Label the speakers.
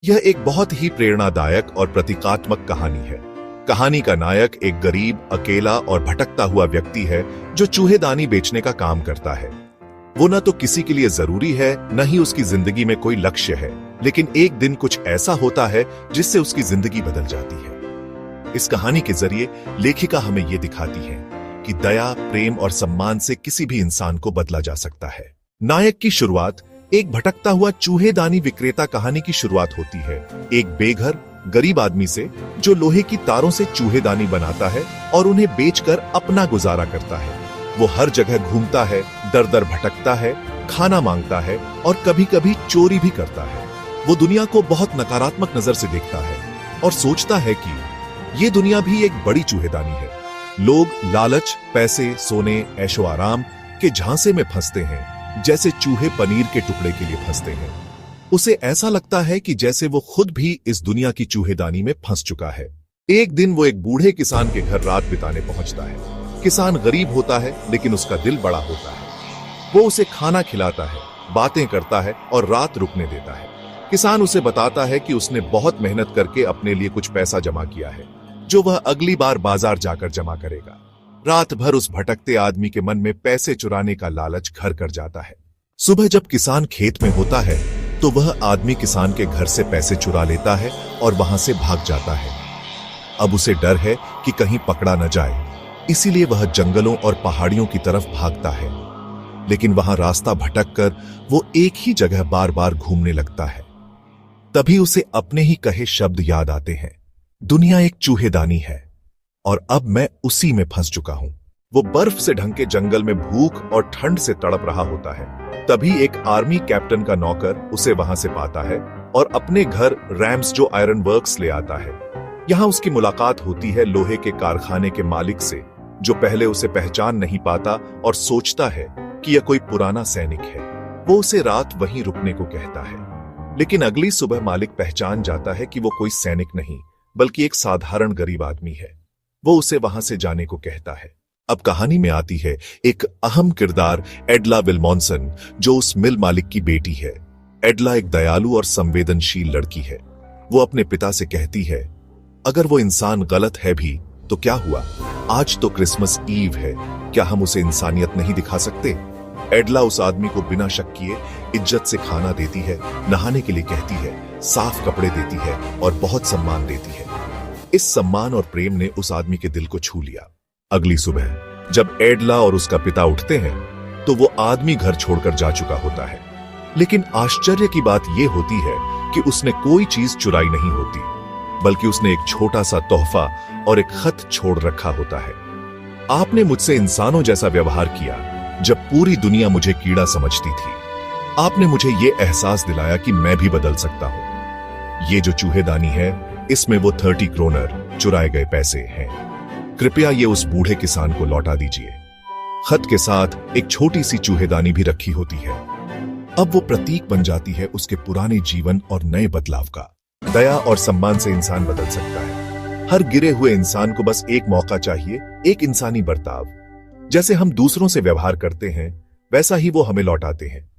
Speaker 1: यह एक बहुत ही प्रेरणादायक और प्रतीकात्मक कहानी है। कहानी का नायक एक गरीब, अकेला और भटकता हुआ व्यक्ति है जो चूहेदानी बेचने का काम करता है। वो न तो किसी के लिए जरूरी है, न ही उसकी जिंदगी में कोई लक्ष्य है, लेकिन एक दिन कुछ ऐसा होता है जिससे उसकी जिंदगी बदल जाती है। इस कहानी के जरिए लेखिका हमें ये दिखाती है कि दया, प्रेम और सम्मान से किसी भी इंसान को बदला जा सकता है। नायक की शुरुआत एक भटकता हुआ चूहेदानी विक्रेता कहानी की शुरुआत होती है। एक बेघर गरीब आदमी से जो लोहे की तारों से चूहेदानी बनाता है और उन्हें बेचकर अपना गुजारा करता है। वो हर जगह घूमता है, दर दर भटकता है, खाना मांगता है और कभी कभी चोरी भी करता है। वो दुनिया को बहुत नकारात्मक नजर से देखता है और सोचता है कि ये दुनिया भी एक बड़ी चूहेदानी है। लोग लालच, पैसे, सोने, ऐशो आराम के झांसे में फंसते हैं, जैसे चूहे पनीर के टुकड़े के लिए फंसते हैं। उसे ऐसा लगता है कि जैसे वो खुद भी इस दुनिया की चूहेदानी में फंस चुका है। एक दिन वो एक बूढ़े किसान के घर रात बिताने पहुंचता है। किसान गरीब होता है, लेकिन उसका दिल बड़ा होता है। वो उसे खाना खिलाता है, बातें करता है और रात रुकने देता है। किसान उसे बताता है कि उसने बहुत मेहनत करके अपने लिए कुछ पैसा जमा किया है, जो वह अगली बार बाजार जाकर जमा करेगा। रात भर उस भटकते आदमी के मन में पैसे चुराने का लालच घर कर जाता है। सुबह जब किसान खेत में होता है तो वह आदमी किसान के घर से पैसे चुरा लेता है और वहां से भाग जाता है। अब उसे डर है कि कहीं पकड़ा न जाए, इसीलिए वह जंगलों और पहाड़ियों की तरफ भागता है। लेकिन वहां रास्ता भटककर वो एक ही जगह बार बार घूमने लगता है। तभी उसे अपने ही कहे शब्द याद आते हैं, दुनिया एक चूहेदानी है और अब मैं उसी में फंस चुका हूं। वो बर्फ से ढंके जंगल में भूख और ठंड से तड़प रहा होता है। तभी एक आर्मी कैप्टन का नौकर उसे वहां से पाता है और अपने घर रैम्स जो आयरन वर्क्स ले आता है। यहां उसकी मुलाकात होती है लोहे के कारखाने के मालिक से, जो पहले उसे पहचान नहीं पाता और सोचता है कि यह कोई पुराना सैनिक है। वो उसे रात वहीं रुकने को कहता है, लेकिन अगली सुबह मालिक पहचान जाता है कि वो कोई सैनिक नहीं, बल्कि एक साधारण गरीब आदमी है। वो उसे वहां से जाने को कहता है। अब कहानी में आती है एक अहम किरदार, एडला विल्मॉन्सन, जो उस मिल मालिक की बेटी है। एडला एक दयालु और संवेदनशील लड़की है। वो अपने पिता से कहती है, अगर वो इंसान गलत है भी तो क्या हुआ, आज तो क्रिसमस ईव है, क्या हम उसे इंसानियत नहीं दिखा सकते? एडला उस आदमी को बिना शक किए इज्जत से खाना देती है, नहाने के लिए कहती है, साफ कपड़े देती है और बहुत सम्मान देती है। इस सम्मान और प्रेम ने उस आदमी के दिल को छू लिया। अगली सुबह जब एडला और उसका पिता उठते हैं तो वो आदमी घर छोड़कर जा चुका होता है। लेकिन आश्चर्य की बात यह होती है कि उसने कोई चीज चुराई नहीं होती, बल्कि उसने एक छोटा सा तोहफा और एक खत छोड़ रखा होता है। आपने मुझसे इंसानों जैसा व्यवहार किया जब पूरी दुनिया मुझे कीड़ा समझती थी। आपने मुझे ये एहसास दिलाया कि मैं भी बदल सकता हूं। ये जो चूहेदानी है, इसमें वो 30 क्रोनर चुराए गए पैसे हैं। कृपया ये उस बूढ़े किसान को लौटा दीजिए। खत के साथ एक छोटी सी चूहेदानी भी रखी होती है। अब वो प्रतीक बन जाती है उसके पुराने जीवन और नए बदलाव का। दया और सम्मान से इंसान बदल सकता है। हर गिरे हुए इंसान को बस एक मौका चाहिए, एक इंसानी बर्ताव। जैसे हम दूसरों से व्यवहार करते हैं, वैसा ही वो हमें लौटाते हैं।